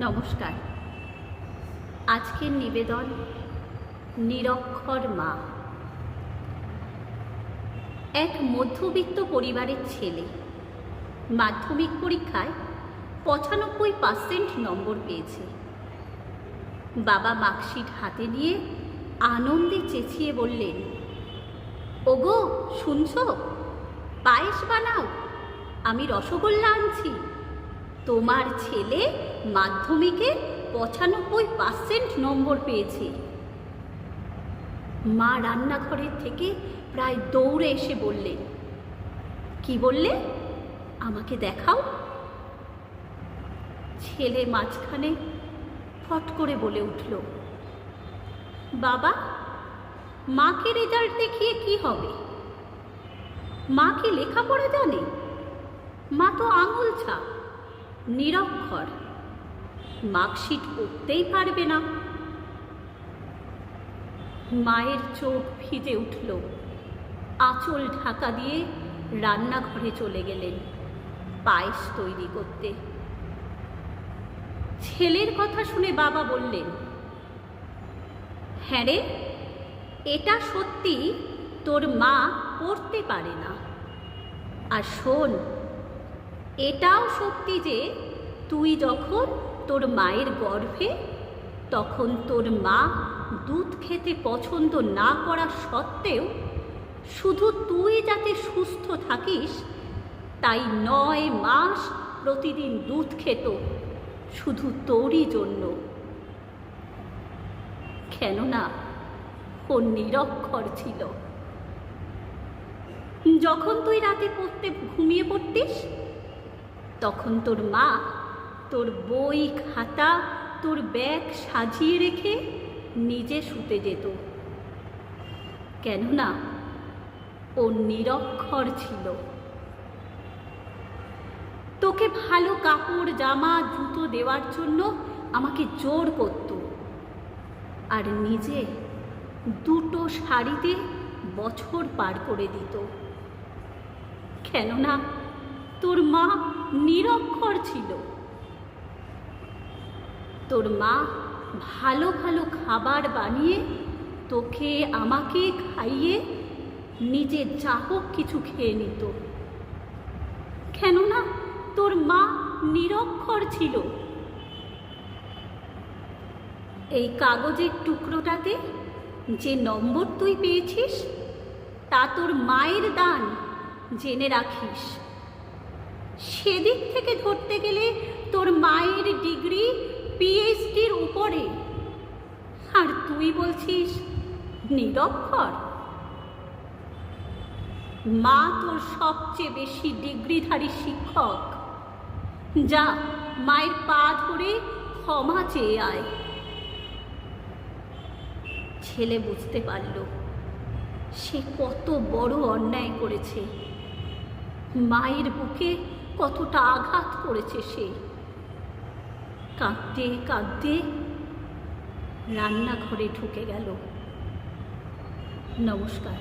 নমস্কার। আজকের নিবেদন নিরক্ষর মা। এক মধ্যবিত্ত পরিবারের ছেলে মাধ্যমিক পরীক্ষায় ৯৫% নম্বর পেয়েছে। বাবা মার্কশিট হাতে নিয়ে আনন্দে চেঁচিয়ে বললেন, ওগো শুনছ, পায়েস বানাও, আমি রসগোল্লা আনছি। তোমার ছেলে মাধ্যমিকে ৯৫% নম্বর পেয়েছে। মা রান্নাঘরের থেকে প্রায় দৌড়ে এসে বললেন, কি বললে, আমাকে দেখাও। ছেলে মাঝখানে ফট করে বলে উঠল, বাবা, মাকে রেজাল্ট দেখিয়ে কি হবে? মা কি লেখাপড়া জানে? মা তো আঙুল ছাপ, নিরক্ষর, মার্কশিট পড়তেই পারবে না। মায়ের চোখ ভিজে উঠল। আঁচল ঢাকা দিয়ে রান্নাঘরে চলে গেলেন পায়েস তৈরি করতে। ছেলের কথা শুনে বাবা বললেন, হ্যাঁ রে, এটা সত্যি, তোর মা পড়তে পারে না। আর শোন, এটাও সত্যি যে তুই যখন তোর মায়ের গর্ভে, তখন তোর মা দুধ খেতে পছন্দ না করা সত্ত্বেও শুধু তুই যাতে সুস্থ থাকিস তাই ৯ মাস প্রতিদিন দুধ খেত, শুধু তোরই জন্য। কেননা ও নিরক্ষর ছিল। যখন তুই রাতে পড়তে ঘুমিয়ে পড়তিস, তখন তোর মা তোর বই খাতা, তোর ব্যাগ সাজিয়ে রেখে নিজে শুতে যেত। কেননা ও নিরক্ষর ছিল। তোকে ভালো কাপড়, জামা, জুতো দেওয়ার জন্য আমাকে জোর করত, আর নিজে 2টো শাড়িতে বছর পার করে দিত। কেননা তোর মা নিরক্ষর ছিল। তোর মা ভালো ভালো খাবার বানিয়ে তোকে আমাকে খাইয়ে নিজে যা হোক কিছু খেয়ে নিত। কেননা তোর মা নিরক্ষর ছিল। এই কাগজের টুকরোটাতে যে নম্বর তুই পেয়েছিস তা তোর মায়ের দান, জেনে রাখিস। সেদিক থেকে ধরতে গেলে তোর মায়ের ডিগ্রি পিএইচডির উপরে, আর তুই বলছিস নিরক্ষর। মা তোর সবচেয়ে বেশি ডিগ্রিধারী শিক্ষক। যা, মায়ের পা ধরে ক্ষমা চেয়ে আয়। ছেলে বুঝতে পারল সে কত বড় অন্যায় করেছে, মায়ের বুকে কতটা আঘাত করেছে সে। কাঁদতে কাঁদতে রান্নাঘরে ঢুকে গেল। নমস্কার।